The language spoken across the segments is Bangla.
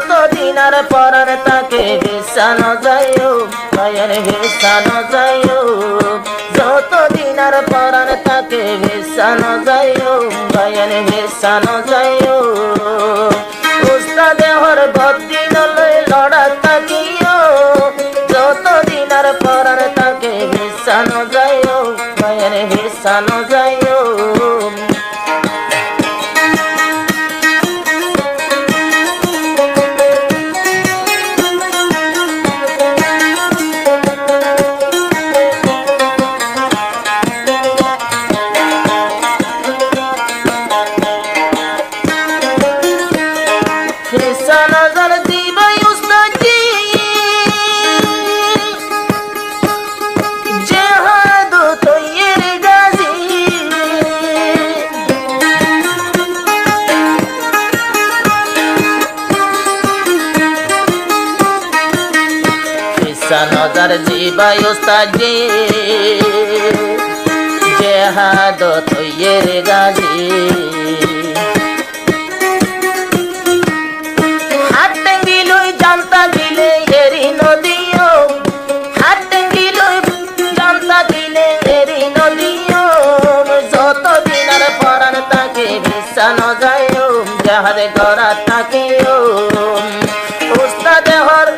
যতদিন আর পরার তাকে বিছানো যাইও ভাইয়ের বিছানো যাইও যতদিন আর পরার তাকে বিছানো যাইও ভাইয়ের বিছানো যাইও উস্তাদে হর বদিন লই লড়া থাকিও যতদিন আর পরার তাকে বিছানো যাইও ভাইয়ের বিছানো যাইও নজর জীবাই উস্তাজি জেহাদ তৈয়ের গাজী হাত টেঙ্গিলই জানতা দিলে এরি নদীও হাত টেঙ্গিলই জানতা দিলে এরি নদীও যতদিন আর পরান তাকে বিছানো যাইও যাহারে গড়া থাকিও উস্তাদে হর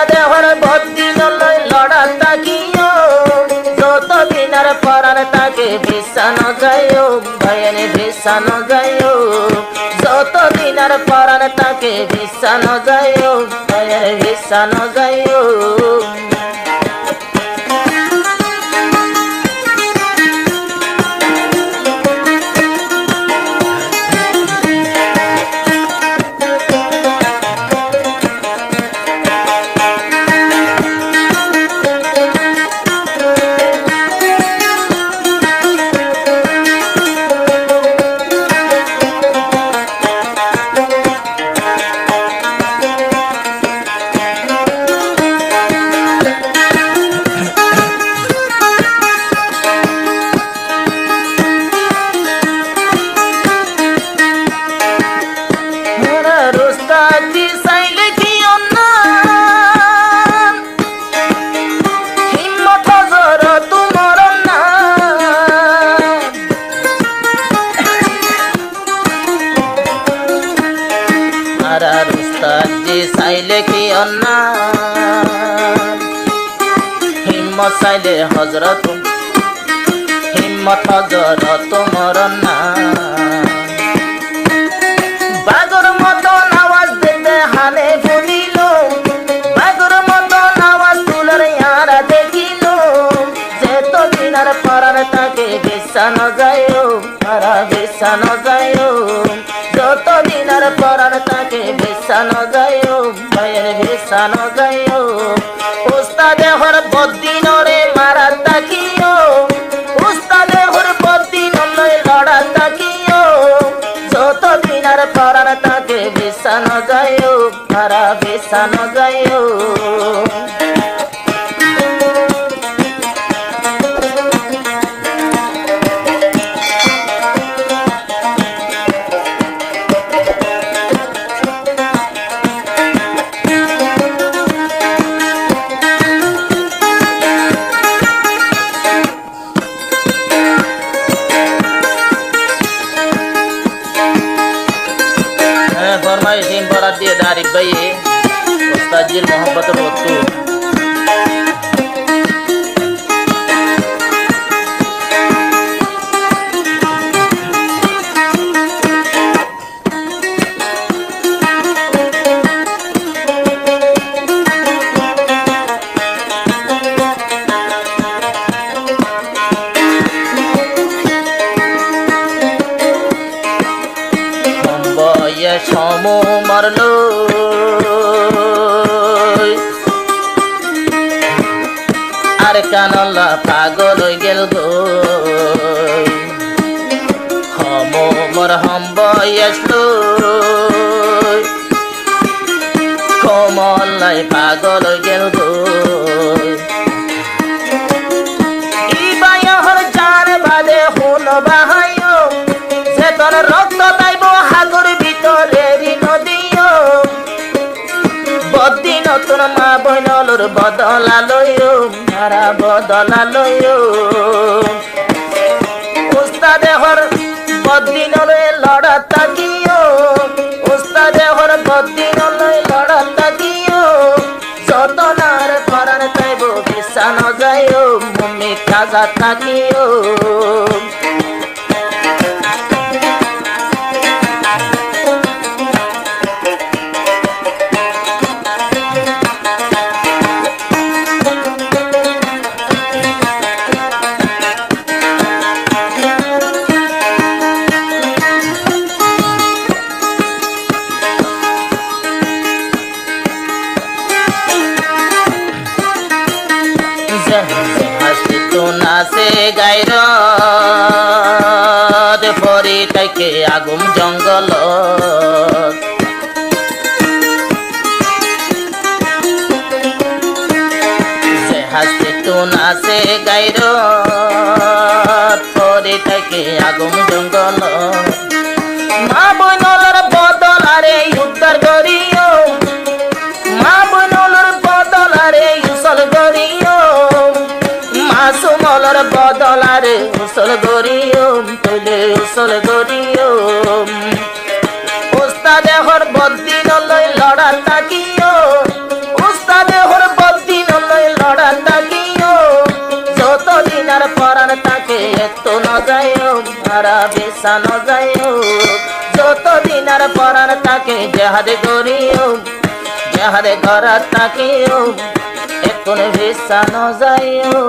দেহর বদিন লই লড়া থাকিও যতদিন আর পরার তাকে বিছানো যাইও ভাইয়ের বিছানো যাইও যতদিন আর পরার তাকে বিছানো যাইও ভাইয়ের বিছানো যাইও চাইলে কি হিম্মত চাইলে হজরত হিম্মত হজরত মরনা বাগর মতন আওয়াজ দিতে হানে বলিল বাগর মতন আওয়াজ তুলার ইয়ারা দেখিল যেতদিন আর পরার তাকে বিছানো যাইও তারা বিছানো যাইও যতদিন আর পরার তাকে বিছানো যাইও ভাইয়ের বিছানো যাইও উস্তাদে হর বদিন রে মারা তাকিও উস্তাদে হর বদিন লই লড়া তাকিও যতদিন আর পরার তাকে বিছানো যাইও তারা বিছানো যাইও দিয়ে আরিফ ভাই ওস্তাদজির মোহাম্মতের বস্তু সমু মরল আর কানলা পাগল গেল গো সমু মর হম্ব আসলো কমলাই পাগল গেল গো ইবায়হর জান বাদে হুন বাহায়ো সে তোর রক্ত তাইব হাগর ভিতরে নদী নতুন মা বইনলুর বদলালয়ো মারা বদলালয়ো উস্তাদে হর বদিনলে লড়া তাকিও উস্তাদে হর বদিনলে লড়া তাকিও যতনার পরাণ তাইব বিছান যাইও মুমি কাজা তাকিও নাচে গাইর পরি তাইকে আগুম জঙ্গল যে হাসতে তো নাচে গাইর পরি তাইকে আগুম জঙ্গল মা বইনলর বদল আরে উদ্ধার করিও মা বইনলর বদল আরে উসল করিও মাসুমলর বদলারে উসল গরিয়ম তুলে উসল গরিয়ম উস্তাদে হর বদিন লই লড়া তাকিও উস্তাদে হর বদিন লই লড়া তাকিও যত দিনার পরাণ তাকে এত ন যায়ও মারা বেসা ন যায়ও যত দিনার পরাণ তাকে জেহাদে গরিয়ো জেহাদে করা তাকিও এখন বেসা ন যায়ও